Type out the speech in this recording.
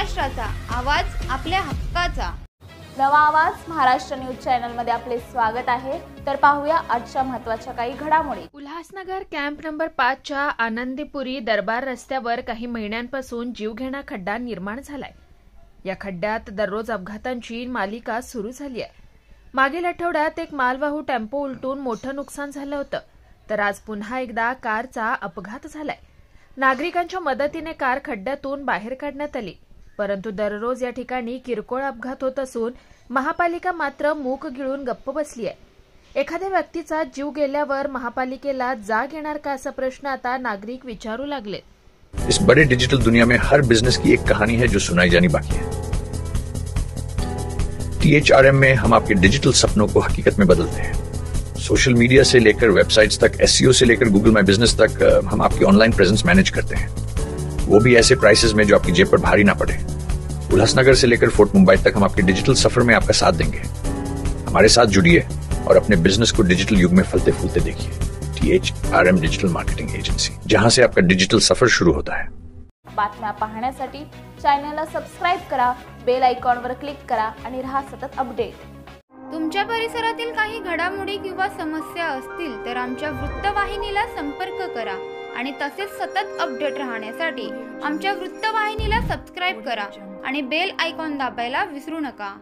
महाराष्ट्राचा आवाज आपल्या हक्काचा। नवा आवाज महाराष्ट्र न्यूज चॅनल मध्ये आपले स्वागत आहे। तर पाहूया आजच्या महत्त्वाच्या काही घडामोडी। उल्हासनगर कॅम्प नंबर 5 च्या आनंदीपुरी दरबार रस्त्यावर काही महिन्यांपासून जीवघेणा खड्डा निर्माण झालाय। या खड्ड्यात दररोज अपघातांची मालिका सुरू झाली आहे। मागील आठवड्यात एक मालवाहू टेम्पो उलटून मोठं नुकसान झालं होतं, तर आज पुन्हा एकदा कारचा अपघात झालाय। नागरिकांच्या मदतीने कार खड्ड्यातून बाहेर काढण्यात आली, परंतु दररोज या ठिकाणी किरकोळ अपघात होत असून महापालिका मात्र मूक गिळून गप्प बसली आहे। एखाद्या व्यक्तीचा जीव गेल्यावर महापालिकेला जाग येणार का असा प्रश्न आता नागरिक विचारू लागले। इस बड़े डिजिटल दुनिया में हर बिजनेस की एक कहानी है जो सुनाई जानी बाकी है। THRM में हम आपके डिजिटल सपनों को हकीकत में बदलते हैं। सोशल मीडिया से लेकर वेबसाइट्स तक, SEO से लेकर गूगल माई बिजनेस तक, हम आपकी ऑनलाइन प्रेजेंस मैनेज करते हैं, वो भी ऐसे प्राइसेस में जो आपकी जेब पर भारी ना पड़े। उल्हासनगर से लेकर फोर्ट मुंबई तक हम आपके डिजिटल सफर में आपका साथ देंगे। हमारे साथ जुड़िए और अपने बिजनेस को डिजिटल युग में फलते फूलते देखिए। THRM डिजिटल मार्केटिंग एजेंसी, जहां से आपका डिजिटल सफर शुरू होता है। बातम्या पाहण्यासाठी चॅनलला सबस्क्राइब करा, बेल आयकॉनवर क्लिक करा आणि रहा सतत अपडेट। तुमच्या परिसरातील काही घडामोडी किंवा समस्या असतील तर आमच्या वृत्तवाहिनीला संपर्क करा आणि तसेच सतत अपडेट राहण्यासाठी आमच्या वृत्तवाहिनीला सबस्क्राइब करा आणि बेल आयकॉन दाबायला विसरू नका।